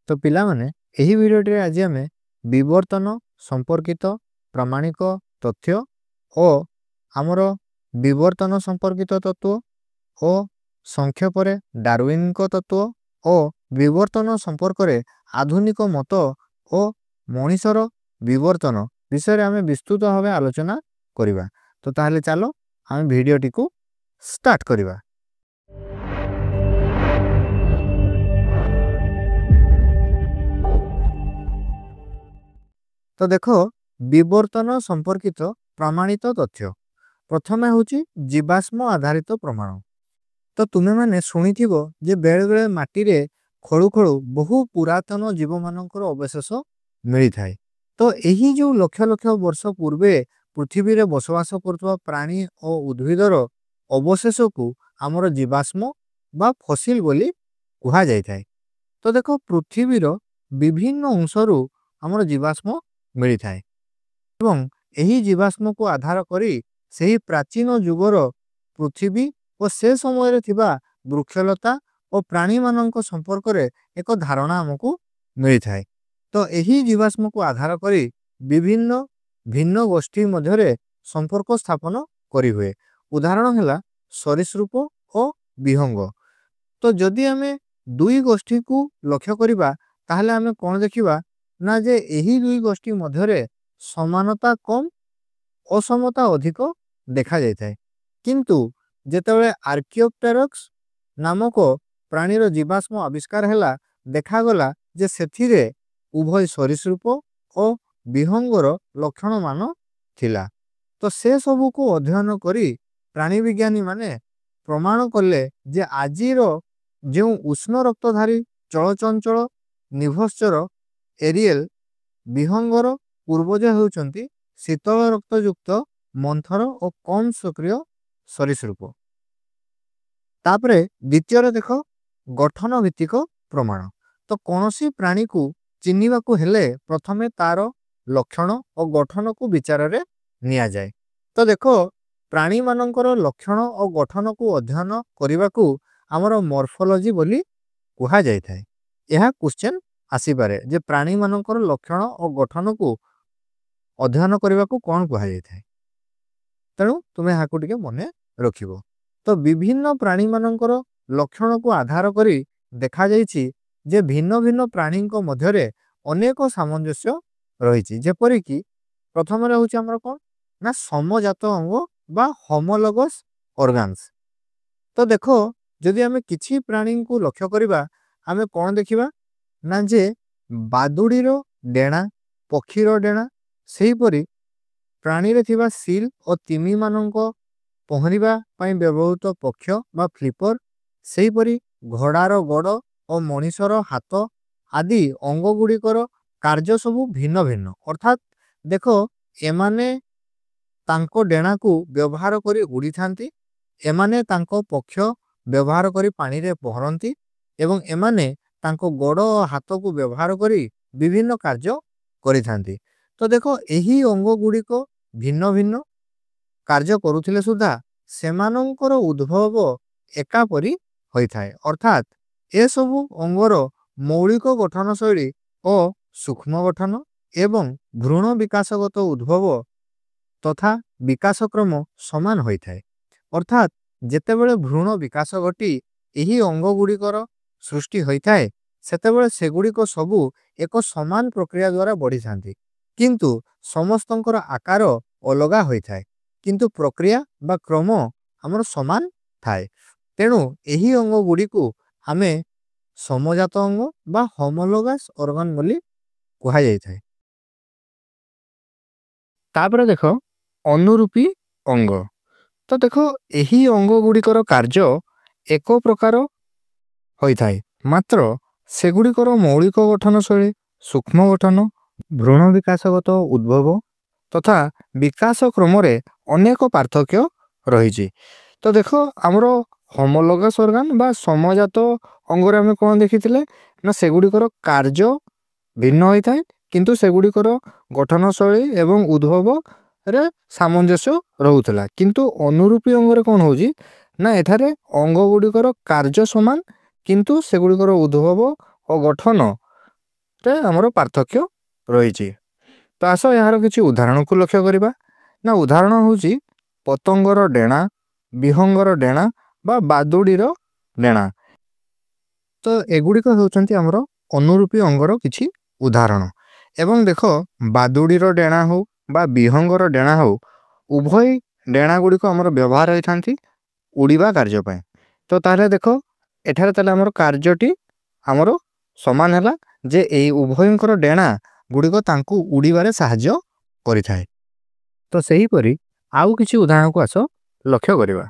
तो पिला माने एही भिडियोटे आज आम विवर्तन संपर्कित प्रामाणिक तथ्य और आमर विवर्तन संपर्कित तत्व और संक्षेप डार्विन तत्व और विवर्तन संपर्क में आधुनिक मत और मनीषर विवर्तन विषय आम विस्तृत भाव आलोचना करवा। तो ताहले चलो आम भिडियोटी को स्टार्ट करवा। तो देखो विवर्तन संपर्कित प्रमाणित तथ्य प्रथमे होची जीवाश्म आधारित प्रमाण। तो तुम्हें माने शुणिथिबो जे बेले बेले माटी रे खळु खळु बहु पुरातन जीव मानकर अवशेष मिली थाए। तो यही जो लक्ष लक्ष वर्ष पूर्वे पृथ्वी रे बसवास करथवा प्राणी और उद्भिदर अवशेष को आमर जीवाश्म बा फसिल बोली कुहा जाय थाए। तो देखो पृथ्वी रो विभिन्न अंशरू आमर जीवाश्म मिली थाए एवं यही जीवाश्म को आधार करी सही प्राचीन जुगर पृथ्वी और से समय थिबा वृक्षलता और प्राणी मानक संपर्क रे एक धारणा हमको मिली थाए। तो यही जीवाश्म को आधार करी विभिन्न भिन्न गोष्ठी मध्यरे संपर्क स्थापन करी हुए। उदाहरण हैला सरीसृप और विहंग। तो जदि आमे दुई गोष्ठी को लक्ष्य करिबा ताहले आमे कोन देखिबा ना जे यही दुई गोष्ठी मध्यरे समानता कम असमता अधिक देखा जाय थाए। किंतु जेतेबेले आर्कियोप्टेरक्स नामक प्राणीर जीवाश्म आविष्कार हैला देखा गला जे सेथिरे उभय सरीसृप और विहंगर लक्षण मान थिला। तो से सबु को अध्ययन करी प्राणी विज्ञानी माने प्रमाण कले जे आजीर जो उष्ण रक्तधारी चलचंचल निभश्चर एरियल विहंगर पूर्वज होउचंती शीतल रक्तयुक्त मंथर और कम सक्रिय सरीसृप। तापरे द्वितीय देख गठन भित्तिक प्रमाण। तो कौनसी प्राणी को चिन्हिबा को हेले प्रथमे तार लक्षण और गठन को विचार रे निया जाए। तो देखो प्राणी मानकर लक्षण और गठन को अध्ययन करने को आमर मॉर्फोलॉजी बोली कुहा जाय थाए। यह क्वेश्चन आसीपारे जे प्राणी मानकर लक्षण और गठन को अध्ययन करने को कौन कुहा जाय थाए। तेणु तुम्हें यहाँ को टिके मने रखिबो। तो विभिन्न प्राणी मानकर लक्षण को आधार करी देखा जायछि जे भिन्न भिन्न प्राणी को मध्यरे अनेक सामंजस्य रहिछि। जेपरि कि प्रथम रहउछि हमर कोन ना समजात अंग बा होमोलोगस ऑर्गन्स। तो देखो जदि हमें किछि प्राणी को लक्ष्य करिबा हमें कोन देखिबा ना जे बादुडीरो डेणा पक्षीरो डेणा सेही परि प्राणी रे थिबा सील और तिमी मानंको पहरिबा पाई व्यवहृत पक्ष बा फ्लिपर सेही परि घोड़ार गोड़ और मनीषर हाथ आदि अंग गुड़िकर कार्य सबु भिन्न भिन्न। अर्थात देखो एमाने तांको डेणा को व्यवहार करी उड़ी थांती, एमाने तांको पक्ष व्यवहार करी पानी रे पहरंती एवं एमाने तांको गोड़ और हाथ को व्यवहार करी विभिन्न कार्य करी थांती। तो देखो यही अंग गुड़िको भिन्न भिन्न कार्य करुथिले सुधा सेमानंकर उद्भव एका परी होई थाए। अर्थात ए सबु अंगर मौलिक गठन शैली और सूक्ष्म गठन एवं भ्रूण विकासगत उद्भव तथा विकासक्रम समान होई थाए। अर्थात जेतेबेले भ्रूण विकास घटी यही अंग गुड़िकर सृष्टि होई थाए सेतेबेले सेगुड़िक सबु एक समान प्रक्रिया द्वारा बढ़ी थांती। किंतु समस्तंकर आकार अलगा होई थाए किंतु प्रक्रिया बा क्रम हमर समान थाए। तेणु यही अंग गुड़ी को हमें समजात अंग बा होमोलोगस ऑर्गन बोली कुहा जाय थाए। तापर देखो अनुरूपी अंग। तो देखो यही अंग गुड़िकर कार्य एक प्रकार होई थाए मात्र सेगुड़िकर मौलिक गठन शैली सूक्ष्म गठन भ्रूण विकासगत उद्भव तथा विकास क्रम रे अनेक पार्थक्य रही। तो देखो आमर होमोलोगस ऑर्गन बा समजात अंगरे आमे कोन देखिथिले ना सेगुड़िकर कार्य भिन्न होई थाए किंतु सेगुड़िकर गठन शैली एवं उद्भव रे सामंजस्य रहउथला। किंतु अनुरूपी अंगरे कोन होउजी ना एठारे अंग गुड़िकर कार्य समान किंतु सेगुड़िकर उद्भव और गठन ଆମର ପାର୍ଥକ୍ୟ ରହିଛି। ତ ଆସ ଏହାର କିଛି ଉଦାହରଣକୁ ଲକ୍ଷ୍ୟ କରିବା। ନା ଉଦାହରଣ ହେଉଛି ପତଙ୍ଗର ଡେଣା, ବିହଙ୍ଗର ଡେଣା ବା ବାଦୁଡ଼ିର ଡେଣା। ତ ଏଗୁଡ଼ିକ ହେଉଛନ୍ତି ଆମର ଅନୁରୂପୀ ଅଙ୍ଗର କିଛି ଉଦାହରଣ। ଏବଂ ଦେଖ ବାଦୁଡ଼ିର ଡେଣା ହେଉ ବା ବିହଙ୍ଗର ଡେଣା ହେଉ, ଉଭୟ ଡେଣା ଗୁଡ଼ିକ ଆମର ବ୍ୟବହାର ହୋଇଥାନ୍ତି ଉଡ଼ିବା କାର୍ଯ୍ୟ ପାଇଁ। ତ ତାହେଲେ ଦେଖ ଏଠାରେ ତାହେଲେ ଆମର କାର୍ଯ୍ୟଟି ଆମର ସମାନ ହେଲା ଯେ ଏହି ଉଭୟଙ୍କର ଡେଣା ଗୁଡ଼ିକ ତାଙ୍କୁ ଉଡ଼ିବାରେ ସାହାଯ୍ୟ କରିଥାଏ। ତ ସେହିପରି ଆଉ କିଛି ଉଦାହରଣକୁ ଆସ ଲକ୍ଷ୍ୟ କରିବା।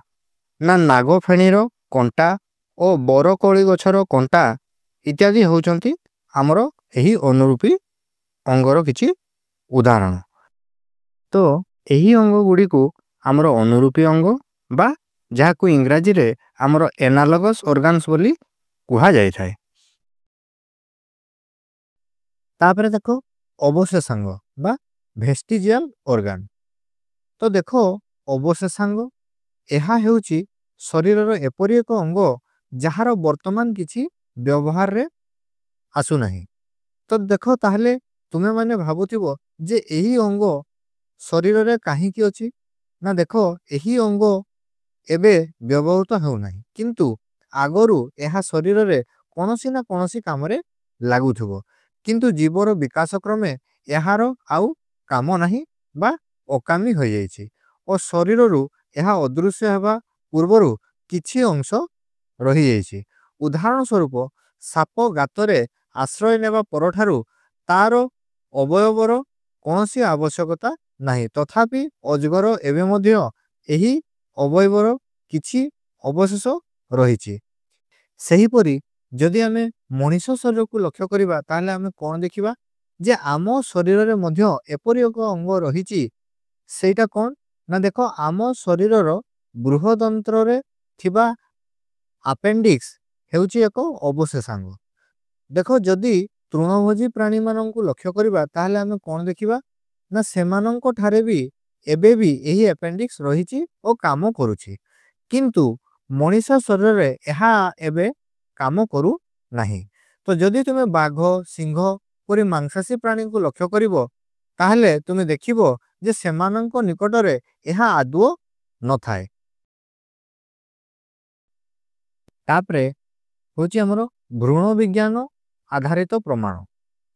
ନା ନାଗଫେଣିର କଣ୍ଟା ଓ ବରକୋଳି ଗଛର କଣ୍ଟା ଇତ୍ୟାଦି ହେଉଛନ୍ତି ଆମର ଏହି ଅନୁରୂପୀ ଅଙ୍ଗର କିଛି ଉଦାହରଣ। ତ ଏହି ଅଙ୍ଗ ଗୁଡ଼ିକୁ ଆମର ଅନୁରୂପୀ ଅଙ୍ଗ ବା ଯାହାକୁ ଇଂରାଜୀରେ ଆମର ଏନାଲଗସ୍ ଅର୍ଗାନ୍ସ ବୋଲି କୁହାଯାଇଥାଏ। ତାପରେ ଦେଖ ଅବଶେଷାଙ୍ଗ ବା ଭେଷ୍ଟିଜିଆଲ ଅର୍ଗାନ। ତ ଦେଖ ଅବଶେଷାଙ୍ଗ ଏହା ହେଉଛି ଶରୀରର ଏପରି ଏକ ଅଙ୍ଗ ଯାହାର ବର୍ତ୍ତମାନ କିଛି ବ୍ୟବହାରରେ ଆସୁନାହିଁ। ତ ଦେଖ ତାହେଲେ ତୁମେମାନେ ଭାବୁଥିବ ଯେ ଏହି ଅଙ୍ଗ ଶରୀରରେ କାହିଁକି ଅଛି? ନା ଦେଖ ଏହି ଅଙ୍ଗ ଏବେ ବ୍ୟବହୃତ ହେଉନାହିଁ, କିନ୍ତୁ ଆଗରୁ ଏହା ଶରୀରରେ କୌଣସି ନା କୌଣସି କାମରେ ଲାଗୁଥିବ, କିନ୍ତୁ ଜୀବର ବିକାଶ କ୍ରମେ ଏହାର ଆଉ କାମ ନାହିଁ ବା ଅକାମୀ ହୋଇଯାଇଛି ଓ ଶରୀରରୁ ଏହା ଅଦୃଶ୍ୟ ହେବା ପୂର୍ବରୁ କିଛି ଅଂଶ ରହିଯାଇଛି। ଉଦାହରଣ ସ୍ୱରୂପ ସାପ ଗାତରେ ଆଶ୍ରୟ ନେବା ପରଠାରୁ ତାର ଅବୟବର କୌଣସି ଆବଶ୍ୟକତା ନାହିଁ, ତଥାପି ଅଜଗର ଏବେ ମଧ୍ୟ ଏହି ଅବୟବର କିଛି ଅବଶେଷ ରହିଛି। ସେହିପରି ଯଦି ଆମେ ମଣିଷ ଶରୀରକୁ ଲକ୍ଷ୍ୟ କରିବା ତାହେଲେ ଆମେ କ'ଣ ଦେଖିବା ଯେ ଆମ ଶରୀରରେ ମଧ୍ୟ ଏପରି ଏକ ଅଙ୍ଗ ରହିଛି। ସେଇଟା କ'ଣ? ନା ଦେଖ ଆମ ଶରୀରର ବୃହଦନ୍ତ୍ରରେ ଥିବା ଆପେଣ୍ଡିକ୍ସ ହେଉଛି ଏକ ଅବଶେଷାଙ୍ଗ। ଦେଖ ଯଦି ତୃଣଭୋଜୀ ପ୍ରାଣୀମାନଙ୍କୁ ଲକ୍ଷ୍ୟ କରିବା ତାହେଲେ ଆମେ କ'ଣ ଦେଖିବା? ନା ସେମାନଙ୍କ ଠାରେ ବି ଏବେ ବି ଏହି ଆପେଣ୍ଡିକ୍ସ ରହିଛି ଓ କାମ କରୁଛି, କିନ୍ତୁ ମଣିଷ ଶରୀରରେ ଏହା ଏବେ କାମ କରୁନାହିଁ। ତ ଯଦି ତୁମେ ବାଘ, ସିଂହ ପରି ମାଂସାଶୀ ପ୍ରାଣୀଙ୍କୁ ଲକ୍ଷ୍ୟ କରିବ ତାହେଲେ ତୁମେ ଦେଖିବ ଯେ ସେମାନଙ୍କ ନିକଟରେ ଏହା ଆଦୌ ନଥାଏ। ତାପରେ ହେଉଛି ଆମର ଭ୍ରୂଣ ବିଜ୍ଞାନ ଆଧାରିତ ପ୍ରମାଣ।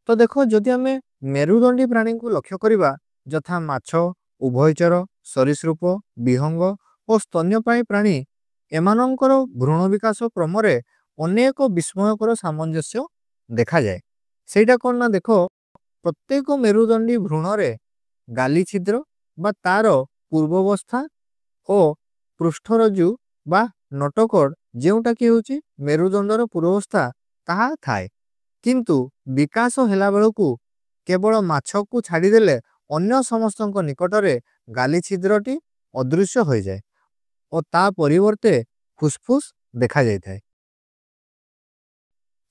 ତ ଦେଖ ଯଦି ଆମେ ମେରୁଦଣ୍ଡୀ ପ୍ରାଣୀଙ୍କୁ ଲକ୍ଷ୍ୟ କରିବା, ଯଥା ମାଛ, ଉଭୟଚର, ସରୀସୃପ, ବିହଙ୍ଗ ଓ ସ୍ତନ୍ୟପାୟୀ ପ୍ରାଣୀ, ଏମାନଙ୍କର ଭ୍ରୂଣ ବିକାଶ କ୍ରମରେ ଅନେକ ବିସ୍ମୟକର ସାମଞ୍ଜସ୍ୟ ଦେଖାଯାଏ। ସେଇଟା କ'ଣ? ନା ଦେଖ ପ୍ରତ୍ୟେକ ମେରୁଦଣ୍ଡୀ ଭ୍ରୂଣରେ ଗାଲି ଛିଦ୍ର ବା ତାର ପୂର୍ବାବସ୍ଥା ଓ ପୃଷ୍ଠରଜ୍ଜୁ ବା ନଟକଡ଼, ଯେଉଁଟାକି ହେଉଛି ମେରୁଦଣ୍ଡର ପୂର୍ବାବସ୍ଥା, ତାହା ଥାଏ। କିନ୍ତୁ ବିକାଶ ହେଲା ବେଳକୁ କେବଳ ମାଛକୁ ଛାଡ଼ିଦେଲେ ଅନ୍ୟ ସମସ୍ତଙ୍କ ନିକଟରେ ଗାଲି ଛିଦ୍ରଟି ଅଦୃଶ୍ୟ ହୋଇଯାଏ ଓ ତା ପରିବର୍ତ୍ତେ ଫୁସ୍ଫୁସ୍ ଦେଖାଯାଇଥାଏ।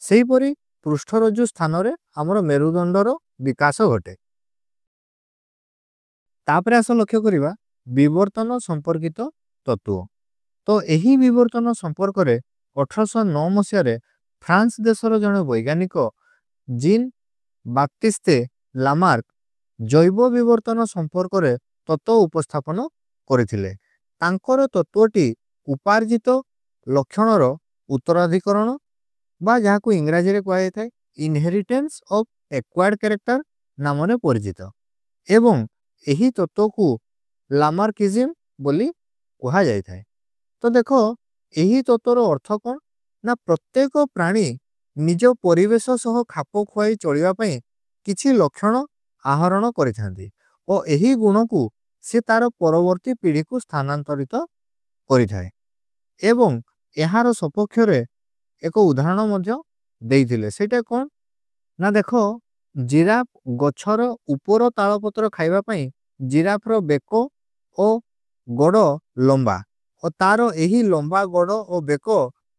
ସେହିପରି ପୃଷ୍ଠରଜ୍ଜୁ ସ୍ଥାନରେ ଆମର ମେରୁଦଣ୍ଡର ବିକାଶ ଘଟେ। ତାପରେ ଆସ ଲକ୍ଷ୍ୟ କରିବା ବିବର୍ତ୍ତନ ସମ୍ପର୍କିତ ତତ୍ତ୍ୱ। ତ ଏହି ବିବର୍ତ୍ତନ ସମ୍ପର୍କରେ 1809 ମସିହାରେ ଫ୍ରାନ୍ସ ଦେଶର ଜଣେ ବୈଜ୍ଞାନିକ ଜିନ୍ ବାପ୍ତିସ୍ତେ ଲାମାର୍କ ଜୈବ ବିବର୍ତ୍ତନ ସମ୍ପର୍କରେ ତତ୍ତ୍ୱ ଉପସ୍ଥାପନ କରିଥିଲେ। ତାଙ୍କର ତତ୍ତ୍ୱଟି ଉପାର୍ଜିତ ଲକ୍ଷଣର ଉତ୍ତରାଧିକରଣ ବା ଯାହାକୁ ଇଂରାଜୀରେ କୁହାଯାଇଥାଏ ଇନହେରିଟେନ୍ସ ଅଫ୍ ଏକ୍ୱାର୍ଡ କ୍ୟାରେକ୍ଟର ନାମରେ ପରିଚିତ। ଏବଂ ଏହି ତତ୍ତ୍ୱକୁ ଲାମାର୍କିଜିମ୍ ବୋଲି କୁହାଯାଇଥାଏ। ତ ଦେଖ ଏହି ତତ୍ତ୍ୱର ଅର୍ଥ କ'ଣ? ନା ପ୍ରତ୍ୟେକ ପ୍ରାଣୀ ନିଜ ପରିବେଶ ସହ ଖାପ ଖୁଆଇ ଚଳିବା ପାଇଁ କିଛି ଲକ୍ଷଣ ଆହରଣ କରିଥାନ୍ତି ଓ ଏହି ଗୁଣକୁ ସେ ତାର ପରବର୍ତ୍ତୀ ପିଢ଼ିକୁ ସ୍ଥାନାନ୍ତରିତ କରିଥାଏ। ଏବଂ ଏହାର ସପକ୍ଷରେ ଏକ ଉଦାହରଣ ମଧ୍ୟ ଦେଇଥିଲେ। ସେଇଟା କ'ଣ? ନା ଦେଖ ଜିରାଫ ଗଛର ଉପର ତାଳପତ୍ର ଖାଇବା ପାଇଁ ଜିରାଫର ବେକ ଓ ଗୋଡ଼ ଲମ୍ବା ଓ ତାର ଏହି ଲମ୍ବା ଗୋଡ଼ ଓ ବେକ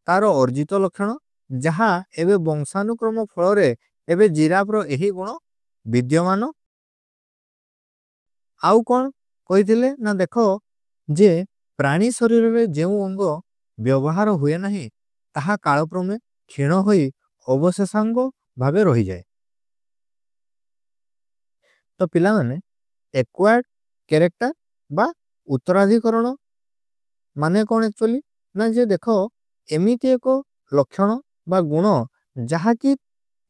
ତାର ଅର୍ଜିତ ଲକ୍ଷଣ, ଯାହା ଏବେ ବଂଶାନୁକ୍ରମ ଫଳରେ ଏବେ ଜିରାଫର ଏହି ଗୁଣ ବିଦ୍ୟମାନ। ଆଉ କ'ଣ କହିଥିଲେ? ନା ଦେଖ ଯେ ପ୍ରାଣୀ ଶରୀରରେ ଯେଉଁ ଅଙ୍ଗ ବ୍ୟବହାର ହୁଏ ନାହିଁ ତାହା କାଳକ୍ରମେ କ୍ଷୀଣ ହୋଇ ଅବଶେଷାଙ୍ଗ ଭାବେ ରହିଯାଏ। तो पिला माने एक्वायर्ड कैरेक्टर बा उत्तराधिकरण माने कौन एक्चुअली ना जे देखो एमिति एक लक्षण बा गुण जहाँकि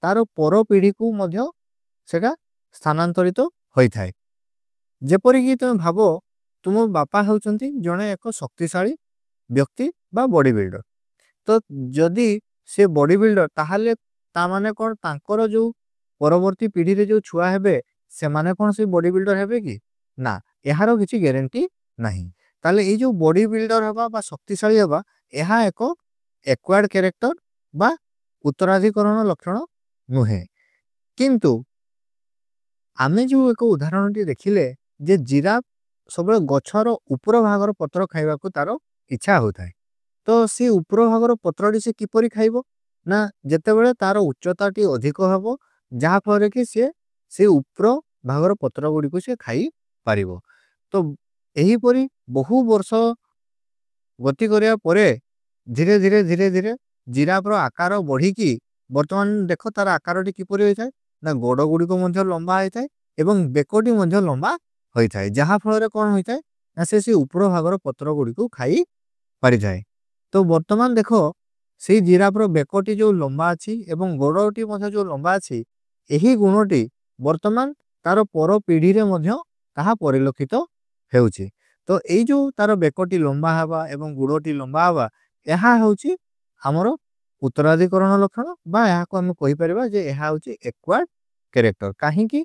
तार पर पीढ़ी को मध्य सेटा स्थानांतरित होई थाए। जेपरिक तुम भावो तुम बापा होउचंती जने एक शक्तिशाली व्यक्ति बा बॉडी बिल्डर। तो जदि से बॉडी बिल्डर ताहले ता माने कौन तांकर जो परवर्ती पीढ़ी रे जो छुआ हेबे से माने कौन से बॉडी बिल्डर हेबे कि ना एहारो किछि गारंटी नहीं। ताले ए जो बॉडी बिल्डर हेबा बा शक्तिशाली हेबा एहा एक एक्वायर्ड कैरेक्टर बा उत्तराधिकरण लक्षण नुहे। किंतु आमे जो एक उदाहरण देखिले जे जिराफ सब गछर ऊपर भागर पत्र खाइबा को तारो इच्छा होता है। तो सी ऊपर भागर पत्रटी से किपरि खाइबो ना जेतेबेले तार उच्चता टी अधिक हबो जहा फले कि से ऊपर भागर पत्र गुडी को से खाई पारिबो। तो एही परी बहु वर्ष गति करिया परे धीरे धीरे धीरे धीरे जिराफर आकार बढ़ी की वर्तमान देखो तार आकारटी किपरि होई थाए ना गोड़ गुडी को मध्य लंबा होई थाए एवं बेकोटी मध्य लंबा होई थाए जहा फल कौन होई थाए ना से ऊपर भागर पत्र गुडी को खाई पारि जाए। तो वर्तमान देखो से जिराफर बेकोटी जो लंबा अछि एवं गोड़टी मध्य जो लंबा अछि एही गुणटी वर्तमान तार पर पीढ़ी रे मध्य ताहा परिलक्षित हेउछि। तो एई जो तार बेकोटी लंबा हवा एवं गुड़टी लंबा हवा एहा हेउछि हमर उत्तराधिकरण लक्षण बा एहा को हम कहि परिबा जे एहा हेउछि एक्वायर्ड कैरेक्टर। काहे कि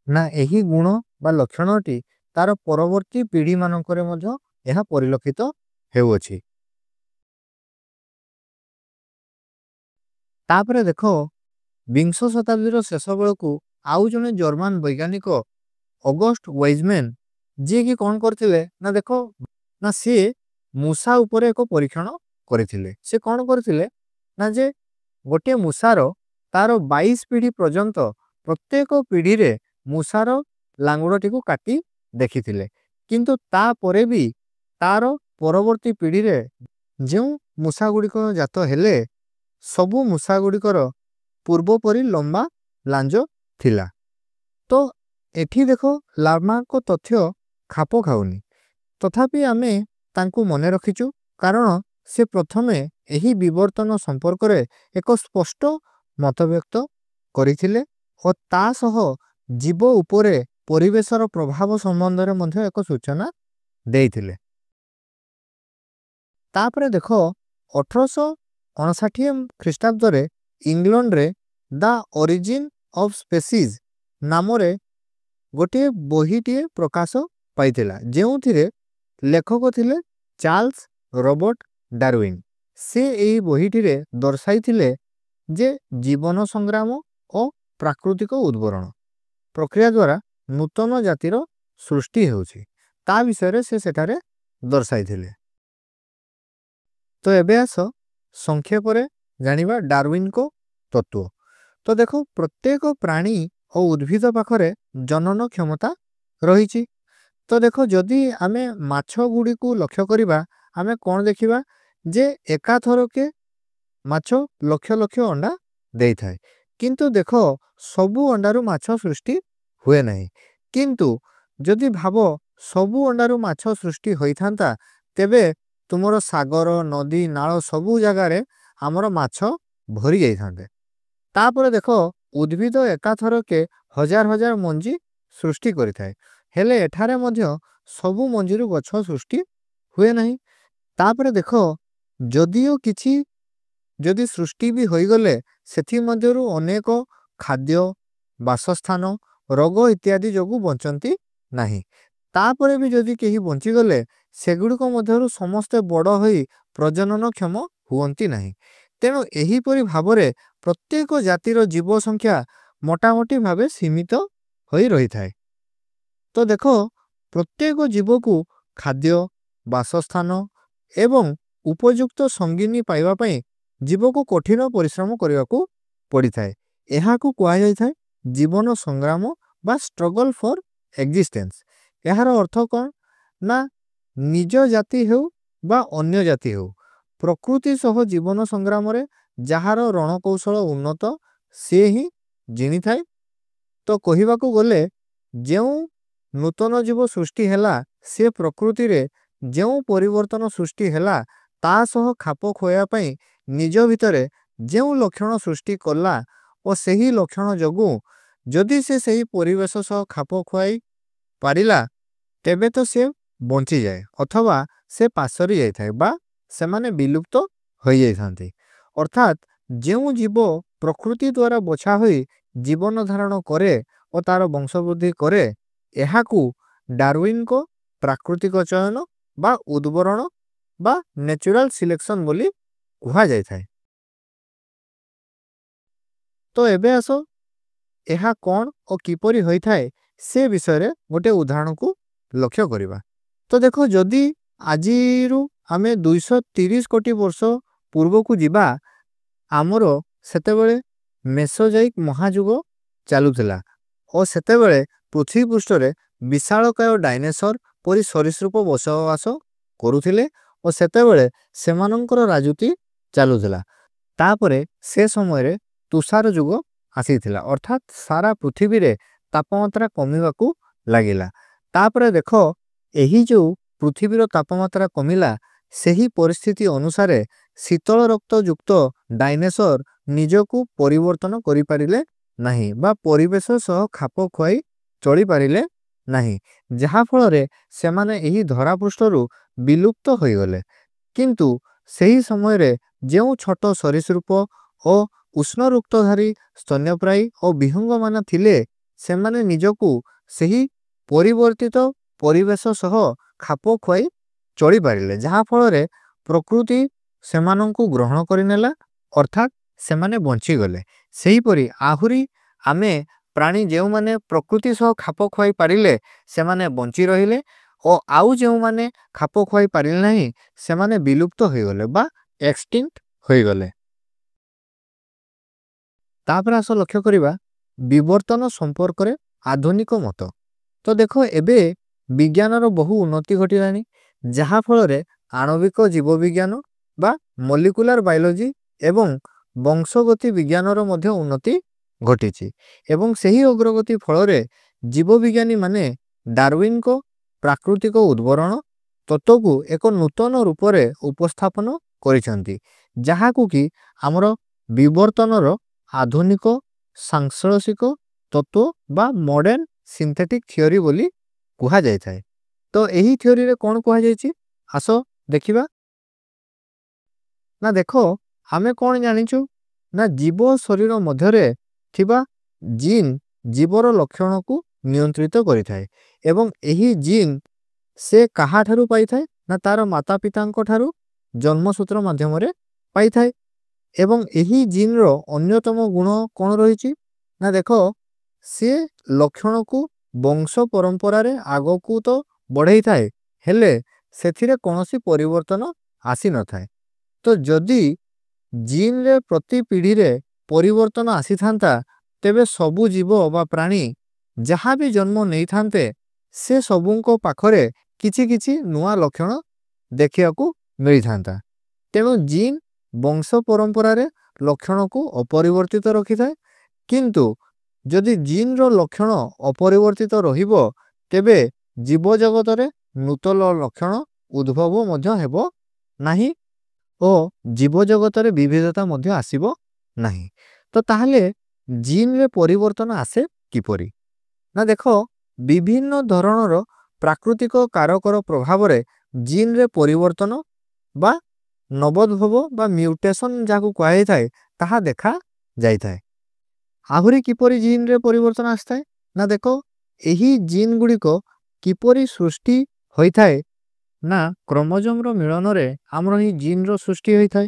ना एही गुण बा लक्षणटी तार परवर्ती पीढ़ी मानकरे मध्य एहा परिलक्षित हेउछि। तापरे देखो विंश शताब्दीर शेष बेलू आउ जने जर्मन वैज्ञानिक ऑगस्ट वाइजमैन जी की कौन करथिले ना देखो ना सी मूसा उपरे एक परीक्षण करथिले। से कौन करथिले ना जे गोटे मूसार तार 22 पीढ़ी पर्यंत प्रत्येक पीढ़ी रे मूसार लांगुड़टी को काटी देखिथिले। किंतु ता परे भी तार परवर्ती पीढ़ी रे जो मूसा गुडी को जात हेले सबु मूसा गुडी कर पूर्व परी लंबा लांजो थिला। तो एठी देखो लामा को तथ्य खाप खाउनी तथापि आमे तांकु मने रखिचु कारण से प्रथमे एही विवर्तन संपर्क रे एक स्पष्ट मत व्यक्त करिथिले और ता सह जीव उपरे परिवेशर प्रभाव संबंध रे मध्य एक सूचना देइथिले। तापरे देखो 1859 ख्रीष्टाब्द रे इंग्लैंड रे द ओरिजिन ऑफ स्पेसीज नामरे गोटे बहीटे प्रकाश पाइथिला जेउथिरे लेखक थिले चार्ल्स रॉबर्ट डार्विन। से एही बहीटिरे दर्शाइथिले जे जीवन संग्राम और प्राकृतिक उद्भरण प्रक्रिया द्वारा नूतन जातिर सृष्टि हेउछि ता विषय से सेठारे दर्शाइथिले। तो एबे आस संक्षेप रे जानिबा डार्विन को तत्व। तो देखो प्रत्येक प्राणी और उद्भिद पाखरे जनन क्षमता रही। तो देखो जदि आमे माछ गुडी को लक्ष्य करिबा आमे कौन देखिबा जे एका थर के माछ लक्ष लक्ष अंडा देई थाए। किंतु देखो सबु अंडारु माछ सृष्टि हुए नहीं। किंतु जदि भावो सबु अंडारु माछ सृष्टि होई थांता तेबे तुमरो सागर नदी नाल सबु जगह रे हमरो माछ भरी जाई थांते। तापर देखो उद्भिद एका थर के हजार हजार मंजी सृष्टि करि थाए हेले एठारे मध्य सबु मंजीरु गछ सृष्टि हुए नहीं। तापर देखो जदियो किछि जदि सृष्टि भी होई गले सेथि मध्यरु अनेक खाद्य बासस्थान रोग इत्यादि जोगु बंचंती नहीं। तापरे भी जदि केही बंची गले सेगुडी को मध्यरु समस्त बड़ होई प्रजनन क्षम हुवंती नहीं। तेणु एही परि भावरे प्रत्येक जातिर जीव संख्या मोटामोटी भावे सीमित होई रही थाए। तो देखो प्रत्येक जीव को खाद्य बासस्थान एवं उपयुक्त संगिनी पाइबा पई जीव को कठिन परिश्रम करने को पड़ी थाए। एहा को कहा जाय थाए जीवन संग्राम बा स्ट्रगल फॉर एग्जिस्टेंस। एहार अर्थ कौन ना निज जाति हेउ बा अन्य जाति हेउ प्रकृति सह जीवन संग्राम रे जहार रणकौशल उन्नत से ही जिनी थाए। तो कहिबा को गले ଯେଉଁ ନୂତନ ଜୀବ ସୃଷ୍ଟି ହେଲା ସେ ପ୍ରକୃତିରେ ଯେଉଁ ପରିବର୍ତ୍ତନ ସୃଷ୍ଟି ହେଲା ତା ସହ ଖାପ ଖୁଆଇବା ପାଇଁ ନିଜ ଭିତରେ ଯେଉଁ ଲକ୍ଷଣ ସୃଷ୍ଟି କଲା ଓ ସେହି ଲକ୍ଷଣ ଯୋଗୁଁ ଯଦି ସେ ସେହି ପରିବେଶ ସହ ଖାପ ଖୁଆଇ ପାରିଲା ତେବେ ତ ସେ ବଞ୍ଚିଯାଏ ଅଥବା ସେ ପାଶରି ଯାଇଥାଏ ବା ସେମାନେ ବିଲୁପ୍ତ ହୋଇଯାଇଥାନ୍ତି। ଅର୍ଥାତ୍ ଯେଉଁ ଜୀବ ପ୍ରକୃତି ଦ୍ୱାରା ବଛା ହୋଇ ଜୀବନ ଧାରଣ କରେ ଓ ତାର ବଂଶବୃଦ୍ଧି କରେ ଏହାକୁ ଡାରୱିନଙ୍କ ପ୍ରାକୃତିକ ଚୟନ ବା ଉଦ୍ବରଣ ବା ନ୍ୟାଚୁରାଲ ସିଲେକ୍ସନ ବୋଲି କୁହାଯାଇଥାଏ। ତ ଏବେ ଆସ ଏହା କ'ଣ ଓ କିପରି ହୋଇଥାଏ ସେ ବିଷୟରେ ଗୋଟେ ଉଦାହରଣକୁ ଲକ୍ଷ୍ୟ କରିବା। ତ ଦେଖ ଯଦି ଆଜିରୁ ଆମେ 230 କୋଟି ବର୍ଷ ପୂର୍ବକୁ ଯିବା ଆମର ସେତେବେଳେ ମେସୋଜାଇକ ମହାଯୁଗ ଚାଲୁଥିଲା ଓ ସେତେବେଳେ ପୃଥିବୀ ପୃଷ୍ଠରେ ବିଶାଳକାୟ ଡାଇନେସର ପରି ସରୀସୃପ ବସବାସ କରୁଥିଲେ ଓ ସେତେବେଳେ ସେମାନଙ୍କର ରାଜୁତି ଚାଲୁଥିଲା। ତାପରେ ସେ ସମୟରେ ତୁଷାର ଯୁଗ ଆସିଥିଲା ଅର୍ଥାତ୍ ସାରା ପୃଥିବୀରେ ତାପମାତ୍ରା କମିବାକୁ ଲାଗିଲା। ତାପରେ ଦେଖ ଏହି ଯେଉଁ ପୃଥିବୀର ତାପମାତ୍ରା କମିଲା ସେହି ପରିସ୍ଥିତି ଅନୁସାରେ ଶୀତଳ ରକ୍ତ ଯୁକ୍ତ ଡାଇନେସର ନିଜକୁ ପରିବର୍ତ୍ତନ କରିପାରିଲେ ନାହିଁ ବା ପରିବେଶ ସହ ଖାପ ଖୁଆଇ ଚଳିପାରିଲେ ନାହିଁ ଯାହାଫଳରେ ସେମାନେ ଏହି ଧରାପୃଷ୍ଠରୁ ବିଲୁପ୍ତ ହୋଇଗଲେ। କିନ୍ତୁ ସେହି ସମୟରେ ଯେଉଁ ଛୋଟ ସରୀସୃପ ଓ ଉଷ୍ଣରୁକ୍ତଧାରୀ ସ୍ତନ୍ୟପ୍ରାୟୀ ଓ ବିହଙ୍ଗମାନ ଥିଲେ ସେମାନେ ନିଜକୁ ସେହି ପରିବର୍ତ୍ତିତ ପରିବେଶ ସହ ଖାପ ଖୁଆଇ ଚଳିପାରିଲେ ଯାହାଫଳରେ ପ୍ରକୃତି ସେମାନଙ୍କୁ ଗ୍ରହଣ କରିନେଲା ଅର୍ଥାତ୍ ସେମାନେ ବଞ୍ଚିଗଲେ। ସେହିପରି ଆହୁରି ଆମେ ପ୍ରାଣୀ ଯେଉଁମାନେ ପ୍ରକୃତି ସହ ଖାପ ଖୁଆଇ ପାରିଲେ ସେମାନେ ବଞ୍ଚି ରହିଲେ ଓ ଆଉ ଯେଉଁମାନେ ଖାପ ଖୁଆଇ ପାରିଲେ ନାହିଁ ସେମାନେ ବିଲୁପ୍ତ ହୋଇଗଲେ ବା ଏକ୍ସଟିଙ୍କ୍ଟ ହୋଇଗଲେ। ତାପରେ ଆସ ଲକ୍ଷ୍ୟ କରିବା ବିବର୍ତ୍ତନ ସମ୍ପର୍କରେ ଆଧୁନିକ ମତ। ତ ଦେଖ ଏବେ ବିଜ୍ଞାନର ବହୁ ଉନ୍ନତି ଘଟିଲାଣି ଯାହାଫଳରେ ଆଣବିକ ଜୀବବିଜ୍ଞାନ ବା ମଲିକୁଲାର ବାୟୋଲୋଜି ଏବଂ ବଂଶଗତି ବିଜ୍ଞାନର ମଧ୍ୟ ଉନ୍ନତି ଘଟିଛି ଏବଂ ସେହି ଅଗ୍ରଗତି ଫଳରେ ଜୀବବିଜ୍ଞାନୀ ମାନେ ଡାରୱିନଙ୍କ ପ୍ରାକୃତିକ ଉଦ୍ବରଣ ତତ୍ତ୍ୱକୁ ଏକ ନୂତନ ରୂପରେ ଉପସ୍ଥାପନ କରିଛନ୍ତି ଯାହାକୁ କି ଆମର ବିବର୍ତ୍ତନର ଆଧୁନିକ ସାଂଶ୍ଳେଷିକ ତତ୍ତ୍ୱ ବା ମଡର୍ଣ୍ଣ ସିନ୍ଥେଟିକ୍ ଥିଓରି ବୋଲି କୁହାଯାଇଥାଏ। ତ ଏହି ଥିଓରିରେ କ'ଣ କୁହାଯାଇଛି ଆସ ଦେଖିବା। ନା ଦେଖ ଆମେ କ'ଣ ଜାଣିଛୁ ନା ଜୀବ ଶରୀର ମଧ୍ୟରେ ଥିବା ଜିନ୍ ଜୀବର ଲକ୍ଷଣକୁ ନିୟନ୍ତ୍ରିତ କରିଥାଏ ଏବଂ ଏହି ଜିନ୍ ସେ କାହାଠାରୁ ପାଇଥାଏ ନା ତାର ମାତା ପିତାଙ୍କ ଠାରୁ ଜନ୍ମସୂତ୍ର ମାଧ୍ୟମରେ ପାଇଥାଏ ଏବଂ ଏହି ଜିନ୍ର ଅନ୍ୟତମ ଗୁଣ କ'ଣ ରହିଛି ନା ଦେଖ ସେ ଲକ୍ଷଣକୁ ବଂଶ ପରମ୍ପରାରେ ଆଗକୁ ତ ବଢ଼େଇଥାଏ ହେଲେ ସେଥିରେ କୌଣସି ପରିବର୍ତ୍ତନ ଆସିନଥାଏ। ତ ଯଦି ଜିନ୍ରେ ପ୍ରତି ପିଢ଼ିରେ ପରିବର୍ତ୍ତନ ଆସିଥାନ୍ତା ତେବେ ସବୁ ଜୀବ ବା ପ୍ରାଣୀ ଯାହା ବି ଜନ୍ମ ନେଇଥାନ୍ତେ ସେ ସବୁଙ୍କ ପାଖରେ କିଛି କିଛି ନୂଆ ଲକ୍ଷଣ ଦେଖିବାକୁ ମିଳିଥାନ୍ତା। ତେଣୁ ଜିନ୍ ବଂଶ ପରମ୍ପରାରେ ଲକ୍ଷଣକୁ ଅପରିବର୍ତ୍ତିତ ରଖିଥାଏ କିନ୍ତୁ ଯଦି ଜିନ୍ର ଲକ୍ଷଣ ଅପରିବର୍ତ୍ତିତ ରହିବ ତେବେ ଜୀବଜଗତରେ ନୂତନ ଲକ୍ଷଣ ଉଦ୍ଭବ ମଧ୍ୟ ହେବ ନାହିଁ ଓ ଜୀବଜଗତରେ ବିବିଧତା ମଧ୍ୟ ଆସିବ ନାହିଁ। ତ ତାହେଲେ ଜିନ୍ରେ ପରିବର୍ତ୍ତନ ଆସେ କିପରି ନା ଦେଖ ବିଭିନ୍ନ ଧରଣର ପ୍ରାକୃତିକ କାରକର ପ୍ରଭାବରେ ଜିନ୍ରେ ପରିବର୍ତ୍ତନ ବା ନବୋଦ୍ଭବ ବା ମ୍ୟୁଟେସନ ଯାହାକୁ କୁହାଯାଇଥାଏ ତାହା ଦେଖା ଯାଇଥାଏ। ଆହୁରି କିପରି ଜିନ୍ରେ ପରିବର୍ତ୍ତନ ଆସିଥାଏ ନା ଦେଖ ଏହି ଜିନ୍ ଗୁଡ଼ିକ କିପରି ସୃଷ୍ଟି ହୋଇଥାଏ ନା କ୍ରୋମୋଜୋମର ମିଳନରେ ଆମର ଏହି ଜିନ୍ର ସୃଷ୍ଟି ହୋଇଥାଏ।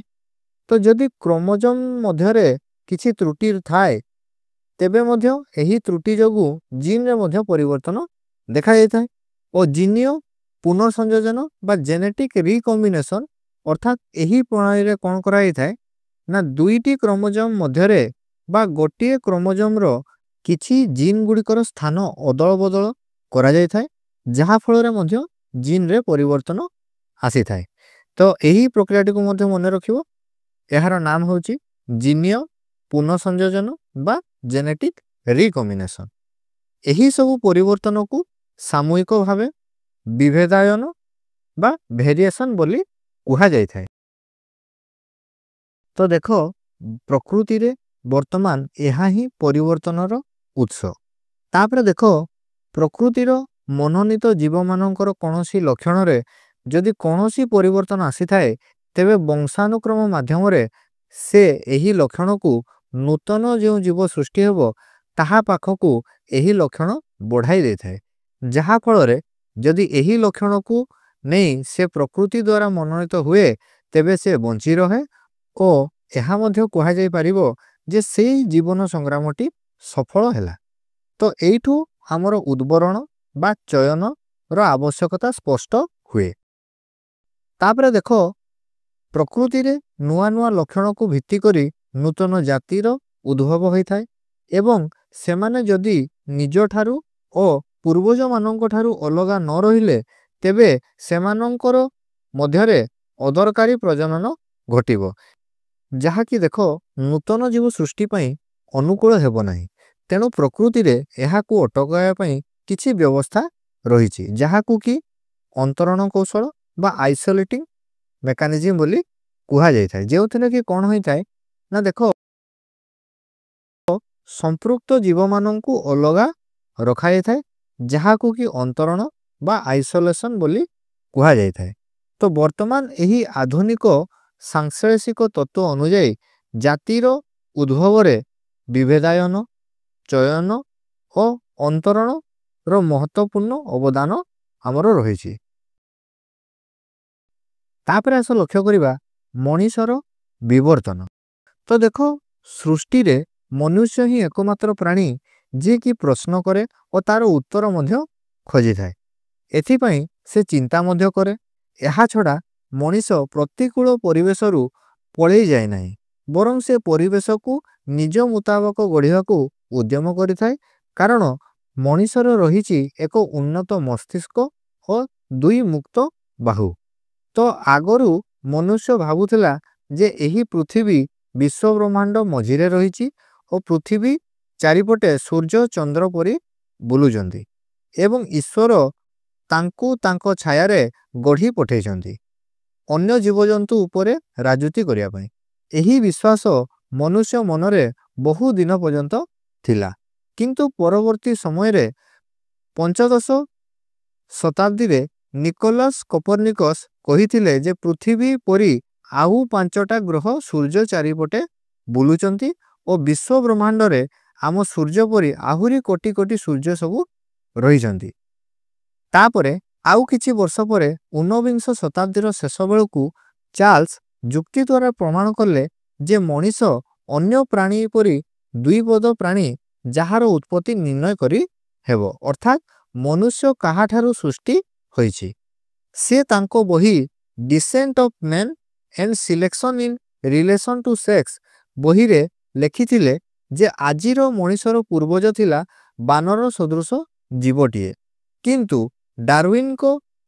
ତ ଯଦି କ୍ରୋମୋଜୋମ ମଧ୍ୟରେ କିଛି ତ୍ରୁଟି ଥାଏ ତେବେ ମଧ୍ୟ ଏହି ତ୍ରୁଟି ଯୋଗୁଁ ଜିନ୍ରେ ମଧ୍ୟ ପରିବର୍ତ୍ତନ ଦେଖାଯାଇଥାଏ ଓ ଜିନୀୟ ପୁନଃସଂଯୋଜନ ବା ଜେନେଟିକ୍ ରିକମ୍ବିନେସନ ଅର୍ଥାତ୍ ଏହି ପ୍ରଣାଳୀରେ କ'ଣ କରାଯାଇଥାଏ ନା ଦୁଇଟି କ୍ରୋମୋଜୋମ ମଧ୍ୟରେ ବା ଗୋଟିଏ କ୍ରୋମୋଜୋମର କିଛି ଜିନ୍ ଗୁଡ଼ିକର ସ୍ଥାନ ଅଦଳ ବଦଳ କରାଯାଇଥାଏ ଯାହାଫଳରେ ମଧ୍ୟ ଜିନ୍ରେ ପରିବର୍ତ୍ତନ ଆସିଥାଏ। ତ ଏହି ପ୍ରକ୍ରିୟାଟିକୁ ମଧ୍ୟ ମନେ ରଖିବ ଏହାର ନାମ ହେଉଛି ଜିନୀୟ ପୁନଃସଂଯୋଜନ ବା ଜେନେଟିକ୍ ରିକମ୍ବିନେସନ। ଏହି ସବୁ ପରିବର୍ତ୍ତନକୁ ସାମୂହିକ ଭାବେ ବିଭେଦାୟନ ବା ଭେରିଏସନ୍ ବୋଲି କୁହାଯାଇଥାଏ। ତ ଦେଖ ପ୍ରକୃତିରେ ବର୍ତ୍ତମାନ ଏହା ହିଁ ପରିବର୍ତ୍ତନର ଉତ୍ସ। ତାପରେ ଦେଖ ପ୍ରକୃତିର ମନୋନୀତ ଜୀବମାନଙ୍କର କୌଣସି ଲକ୍ଷଣରେ ଯଦି କୌଣସି ପରିବର୍ତ୍ତନ ଆସିଥାଏ ତେବେ ବଂଶାନୁକ୍ରମ ମାଧ୍ୟମରେ ସେ ଏହି ଲକ୍ଷଣକୁ ନୂତନ ଯେଉଁ ଜୀବ ସୃଷ୍ଟି ହେବ ତାହା ପାଖକୁ ଏହି ଲକ୍ଷଣ ବଢ଼ାଇ ଦେଇଥାଏ। ଯାହାଫଳରେ ଯଦି ଏହି ଲକ୍ଷଣକୁ ନେଇ ସେ ପ୍ରକୃତି ଦ୍ୱାରା ମନୋନୀତ ହୁଏ ତେବେ ସେ ବଞ୍ଚି ରହେ ଓ ଏହା ମଧ୍ୟ କୁହାଯାଇପାରିବ ଯେ ସେଇ ଜୀବନ ସଂଗ୍ରାମଟି ସଫଳ ହେଲା। ତ ଏଇଠୁ ଆମର ଉଦ୍ବରଣ ବା ଚୟନର ଆବଶ୍ୟକତା ସ୍ପଷ୍ଟ ହୁଏ। ତାପରେ ଦେଖ ପ୍ରକୃତିରେ ନୂଆ ନୂଆ ଲକ୍ଷଣକୁ ଭିତ୍ତି କରି ନୂତନ ଜାତିର ଉଦ୍ଭବ ହୋଇଥାଏ ଏବଂ ସେମାନେ ଯଦି ନିଜଠାରୁ ଓ ପୂର୍ବଜମାନଙ୍କ ଠାରୁ ଅଲଗା ନ ରହିଲେ ତେବେ ସେମାନଙ୍କର ମଧ୍ୟରେ ଅଦରକାରୀ ପ୍ରଜନନ ଘଟିବ, ଯାହାକି ଦେଖ ନୂତନ ଜୀବ ସୃଷ୍ଟି ପାଇଁ ଅନୁକୂଳ ହେବ ନାହିଁ। ତେଣୁ ପ୍ରକୃତିରେ ଏହାକୁ ଅଟକାଇବା ପାଇଁ କିଛି ବ୍ୟବସ୍ଥା ରହିଛି, ଯାହାକୁ କି ଅନ୍ତରଣ କୌଶଳ ବା ଆଇସୋଲେଟିଂ ମେକାନିଜିମ୍ ବୋଲି କୁହାଯାଇଥାଏ। ଯେଉଁଥିରେ କି କ'ଣ ହୋଇଥାଏ ନା ଦେଖ ସମ୍ପୃକ୍ତ ଜୀବମାନଙ୍କୁ ଅଲଗା ରଖାଯାଇଥାଏ, ଯାହାକୁ କି ଅନ୍ତରଣ ବା ଆଇସୋଲେସନ୍ ବୋଲି କୁହାଯାଇଥାଏ। ତ ବର୍ତ୍ତମାନ ଏହି ଆଧୁନିକ ସାଂଶ୍ଳେଷିକ ତତ୍ତ୍ୱ ଅନୁଯାୟୀ ଜାତିର ଉଦ୍ଭବରେ ବିଭେଦାୟନ, ଚୟନ ଓ ଅନ୍ତରଣର ମହତ୍ତ୍ୱପୂର୍ଣ୍ଣ ଅବଦାନ ଆମର ରହିଛି। ତାପରେ ଆସ ଲକ୍ଷ୍ୟ କରିବା ମଣିଷର ବିବର୍ତ୍ତନ। ତ ଦେଖ ସୃଷ୍ଟିରେ ମନୁଷ୍ୟ ହିଁ ଏକମାତ୍ର ପ୍ରାଣୀ ଯିଏକି ପ୍ରଶ୍ନ କରେ ଓ ତାର ଉତ୍ତର ମଧ୍ୟ ଖୋଜିଥାଏ। ଏଥିପାଇଁ ସେ ଚିନ୍ତା ମଧ୍ୟ କରେ। ଏହା ଛଡ଼ା ମଣିଷ ପ୍ରତିକୂଳ ପରିବେଶରୁ ପଳେଇ ଯାଏ ନାହିଁ, ବରଂ ସେ ପରିବେଶକୁ ନିଜ ମୁତାବକ ଗଢ଼ିବାକୁ ଉଦ୍ୟମ କରିଥାଏ, କାରଣ ମଣିଷର ରହିଛି ଏକ ଉନ୍ନତ ମସ୍ତିଷ୍କ ଓ ଦୁଇ ମୁକ୍ତ ବାହୁ। ତ ଆଗରୁ ମନୁଷ୍ୟ ଭାବୁଥିଲା ଯେ ଏହି ପୃଥିବୀ ବିଶ୍ୱବ୍ରହ୍ମାଣ୍ଡ ମଝିରେ ରହିଛି ଓ ପୃଥିବୀ ଚାରିପଟେ ସୂର୍ଯ୍ୟ ଚନ୍ଦ୍ର ପରି ବୁଲୁଛନ୍ତି ଏବଂ ଈଶ୍ୱର ତାଙ୍କୁ ତାଙ୍କ ଛାୟାରେ ଗଢ଼ି ପଠାଇଛନ୍ତି ଅନ୍ୟ ଜୀବଜନ୍ତୁ ଉପରେ ରାଜୁତି କରିବା ପାଇଁ। ଏହି ବିଶ୍ୱାସ ମନୁଷ୍ୟ ମନରେ ବହୁ ଦିନ ପର୍ଯ୍ୟନ୍ତ ଥିଲା, କିନ୍ତୁ ପରବର୍ତ୍ତୀ ସମୟରେ ପଞ୍ଚଦଶ ଶତାବ୍ଦୀରେ ନିକୋଲାସ୍ କୋପର୍ନିକସ୍ କହିଥିଲେ ଯେ ପୃଥିବୀ ପରି ଆଉ 5ଟା ଗ୍ରହ ସୂର୍ଯ୍ୟ ଚାରିପଟେ ବୁଲୁଛନ୍ତି ଓ ବିଶ୍ୱ ବ୍ରହ୍ମାଣ୍ଡରେ ଆମ ସୂର୍ଯ୍ୟ ପରି ଆହୁରି କୋଟି କୋଟି ସୂର୍ଯ୍ୟ ସବୁ ରହିଛନ୍ତି। ତାପରେ ଆଉ କିଛି ବର୍ଷ ପରେ 19ବିଂଶ ଶତାବ୍ଦୀର ଶେଷ ବେଳକୁ ଚାର୍ଲ୍ସ ଯୁକ୍ତି ଦ୍ୱାରା ପ୍ରମାଣ କଲେ ଯେ ମଣିଷ ଅନ୍ୟ ପ୍ରାଣୀ ପରି ଦ୍ୱିପଦ ପ୍ରାଣୀ ଯାହାର ଉତ୍ପତ୍ତି ନିର୍ଣ୍ଣୟ କରି ହେବ, ଅର୍ଥାତ୍ ମନୁଷ୍ୟ କାହାଠାରୁ ସୃଷ୍ଟି ହୋଇଛି। ସେ ତାଙ୍କ ବହି Descent of Man and Selection in Relation to Sex ବହିରେ ଲେଖିଥିଲେ ଯେ ଆଜିର ମଣିଷର ପୂର୍ବଜ ଥିଲା ବାନର ସଦୃଶ ଜୀବଟିଏ। କିନ୍ତୁ ଡାରୱିନ୍ଙ୍କ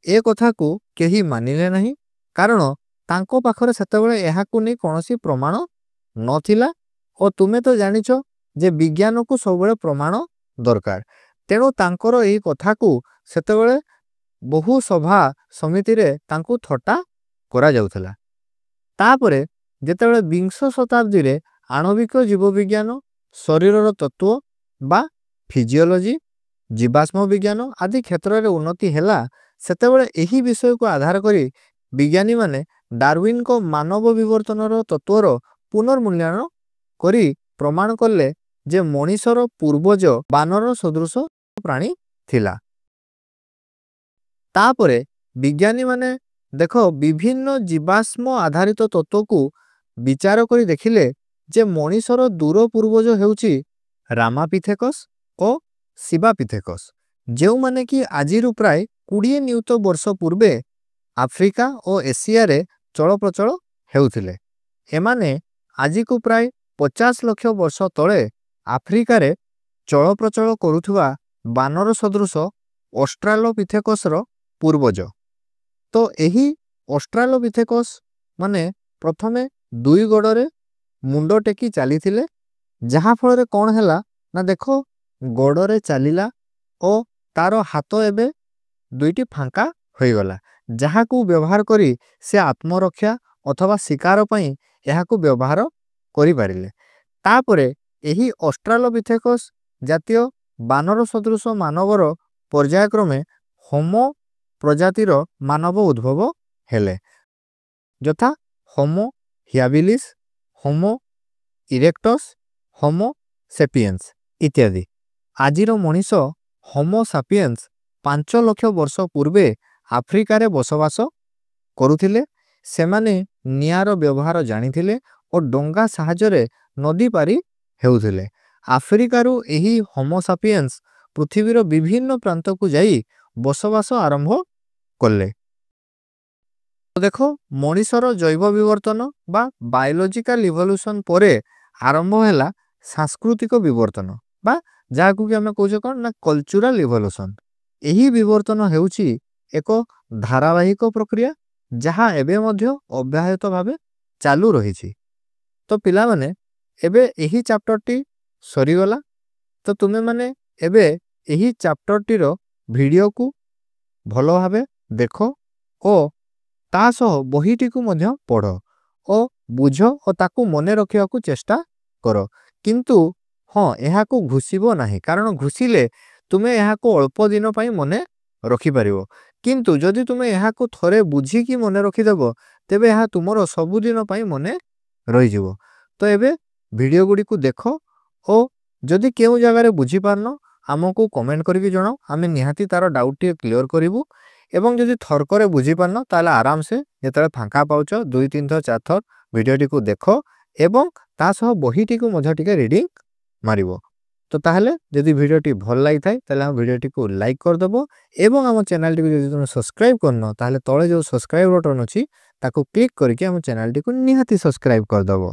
ଏ କଥାକୁ କେହି ମାନିଲେ ନାହିଁ, କାରଣ ତାଙ୍କ ପାଖରେ ସେତେବେଳେ ଏହାକୁ ନେଇ କୌଣସି ପ୍ରମାଣ ନଥିଲା ଓ ତୁମେ ତ ଜାଣିଛ ଯେ ବିଜ୍ଞାନକୁ ସବୁବେଳେ ପ୍ରମାଣ ଦରକାର। ତେଣୁ ତାଙ୍କର ଏହି କଥାକୁ ସେତେବେଳେ ବହୁ ସଭା ସମିତିରେ ତାଙ୍କୁ ଥଟ୍ଟା କରାଯାଉଥିଲା। ତାପରେ ଯେତେବେଳେ ବିଂଶ ଶତାବ୍ଦୀରେ ଆଣବିକ ଜୀବବିଜ୍ଞାନ, ଶରୀରର ତତ୍ତ୍ୱ ବା ଫିଜିଓଲୋଜି, ଜୀବାଶ୍ମ ବିଜ୍ଞାନ ଆଦି କ୍ଷେତ୍ରରେ ଉନ୍ନତି ହେଲା, ସେତେବେଳେ ଏହି ବିଷୟକୁ ଆଧାର କରି ବିଜ୍ଞାନୀମାନେ ଡାରୱିନ୍ଙ୍କ ମାନବ ବିବର୍ତ୍ତନର ତତ୍ତ୍ୱର ପୁନର୍ମୂଲ୍ୟାୟନ କରି ପ୍ରମାଣ କଲେ ଯେ ମଣିଷର ପୂର୍ବଜ ବାନର ସଦୃଶ ପ୍ରାଣୀ ଥିଲା। ତାପରେ ବିଜ୍ଞାନୀମାନେ ଦେଖ ବିଭିନ୍ନ ଜୀବାଶ୍ମ ଆଧାରିତ ତତ୍ତ୍ୱକୁ ବିଚାର କରି ଦେଖିଲେ ଯେ ମଣିଷର ଦୂର ପୂର୍ବଜ ହେଉଛି ରାମାପିଥେକସ୍ ଓ ଶିବାପିଥେକସ୍, ଯେଉଁମାନେ କି ଆଜିରୁ ପ୍ରାୟ 20 ନିୟୁତ ବର୍ଷ ପୂର୍ବେ ଆଫ୍ରିକା ଓ ଏସିଆରେ ଚଳପ୍ରଚଳ ହେଉଥିଲେ। ଏମାନେ ଆଜିକୁ ପ୍ରାୟ 50 ଲକ୍ଷ ବର୍ଷ ତଳେ ଆଫ୍ରିକାରେ ଚଳପ୍ରଚଳ କରୁଥିବା ବାନର ସଦୃଶ ଅଷ୍ଟ୍ରାଲୋପିଥେକସର ପୂର୍ବଜ। ତ ଏହି ଅଷ୍ଟ୍ରାଲୋପିଥେକସ୍ ମାନେ ପ୍ରଥମେ ଦୁଇ ଗୋଡ଼ରେ ମୁଣ୍ଡ ଟେକି ଚାଲିଥିଲେ, ଯାହାଫଳରେ କ'ଣ ହେଲା ନା ଦେଖ ଗୋଡ଼ରେ ଚାଲିଲା ଓ ତାର ହାତ ଏବେ ଦୁଇଟି ଫାଙ୍କା ହୋଇଗଲା, ଯାହାକୁ ବ୍ୟବହାର କରି ସେ ଆତ୍ମରକ୍ଷା ଅଥବା ଶିକାର ପାଇଁ ଏହାକୁ ବ୍ୟବହାର କରିପାରିଲେ। ତାପରେ ଏହି ଅଷ୍ଟ୍ରାଲୋପିଥେକସ୍ ଜାତୀୟ ବାନର ସଦୃଶ ମାନବର ପର୍ଯ୍ୟାୟକ୍ରମେ ହୋମୋ ପ୍ରଜାତିର ମାନବ ଉଦ୍ଭବ ହେଲେ, ଯଥା ହୋମୋ ହ୍ୟାବିଲିସ୍, ହୋମୋ ଇରେକ୍ଟସ୍, ହୋମୋ ସେପିଏନ୍ସ ଇତ୍ୟାଦି। ଆଜିର ମଣିଷ ହୋମୋ ସାପିଏନ୍ସ 5 ଲକ୍ଷ ବର୍ଷ ପୂର୍ବେ ଆଫ୍ରିକାରେ ବସବାସ କରୁଥିଲେ। ସେମାନେ ନିଆଁର ବ୍ୟବହାର ଜାଣିଥିଲେ ଓ ଡଙ୍ଗା ସାହାଯ୍ୟରେ ନଦୀ ପାରି ହେଉଥିଲେ। ଆଫ୍ରିକାରୁ ଏହି ହୋମୋ ସାପିଏନ୍ସ ପୃଥିବୀର ବିଭିନ୍ନ ପ୍ରାନ୍ତକୁ ଯାଇ ବସବାସ ଆରମ୍ଭ କଲେ। ଦେଖ, ମଣିଷର ଜୈବ ବିବର୍ତ୍ତନ ବା ବାୟୋଲୋଜିକାଲ ଇଭଲ୍ୟୁସନ ପରେ ଆରମ୍ଭ ହେଲା ସାଂସ୍କୃତିକ ବିବର୍ତ୍ତନ ବା ଯାହାକୁ କି ଆମେ କହୁଛେ କ'ଣ ନା କଲଚୁରାଲ ଇଭଲ୍ୟୁସନ। ଏହି ବିବର୍ତ୍ତନ ହେଉଛି ଏକ ଧାରାବାହିକ ପ୍ରକ୍ରିୟା ଯାହା ଏବେ ମଧ୍ୟ ଅବ୍ୟାହତ ଭାବେ ଚାଲୁ ରହିଛି। ତ ପିଲାମାନେ, ଏବେ ଏହି ଚାପ୍ଟରଟି ସରିଗଲା। ତ ତୁମେମାନେ ଏବେ ଏହି ଚାପ୍ଟରଟିର ଭିଡ଼ିଓକୁ ଭଲ ଭାବେ ଦେଖ ଓ ତା ସହ ବହିଟିକୁ ମଧ୍ୟ ପଢ଼ ଓ ବୁଝ ଓ ତାକୁ ମନେ ରଖିବାକୁ ଚେଷ୍ଟା କର। କିନ୍ତୁ ହଁ, ଏହାକୁ ଘୁଷିବ ନାହିଁ, କାରଣ ଘୁଷିଲେ ତୁମେ ଏହାକୁ ଅଳ୍ପ ଦିନ ପାଇଁ ମନେ ରଖିପାରିବ। କିନ୍ତୁ ଯଦି ତୁମେ ଏହାକୁ ଥରେ ବୁଝିକି ମନେ ରଖିଦେବ, ତେବେ ଏହା ତୁମର ସବୁଦିନ ପାଇଁ ମନେ ରହିଯିବ। ତ ଏବେ ଭିଡ଼ିଓ ଗୁଡ଼ିକୁ ଦେଖ ଓ ଯଦି କେଉଁ ଜାଗାରେ ବୁଝିପାରୁନ ଆମକୁ କମେଣ୍ଟ କରିକି ଜଣାଅ, ଆମେ ନିହାତି ତାର ଡାଉଟ୍ ଟିକେ କ୍ଲିଅର କରିବୁ। ଏବଂ ଯଦି ଥରକରେ ବୁଝିପାରୁନ ତାହେଲେ ଆରାମସେ ଯେତେବେଳେ ଫାଙ୍କା ପାଉଛ 2-3 ଥର 4 ଥର ଭିଡ଼ିଓଟିକୁ ଦେଖ ଏବଂ ତା ସହ ବହିଟିକୁ ମଧ୍ୟ ଟିକେ ରିଡ଼ିଂ ମାରିବ। ତ ତାହେଲେ ଯଦି ଭିଡ଼ିଓଟି ଭଲ ଲାଗିଥାଏ ତାହେଲେ ଆମ ଭିଡ଼ିଓଟିକୁ ଲାଇକ୍ କରିଦେବ ଏବଂ ଆମ ଚ୍ୟାନେଲଟିକୁ ଯଦି ତୁମେ ସବସ୍କ୍ରାଇବ୍ କରିନ ତାହେଲେ ତଳେ ଯେଉଁ ସବସ୍କ୍ରାଇବ୍ ବଟନ୍ ଅଛି ତାକୁ କ୍ଲିକ୍ କରିକି ଆମ ଚ୍ୟାନେଲଟିକୁ ନିହାତି ସବସ୍କ୍ରାଇବ୍ କରିଦେବ।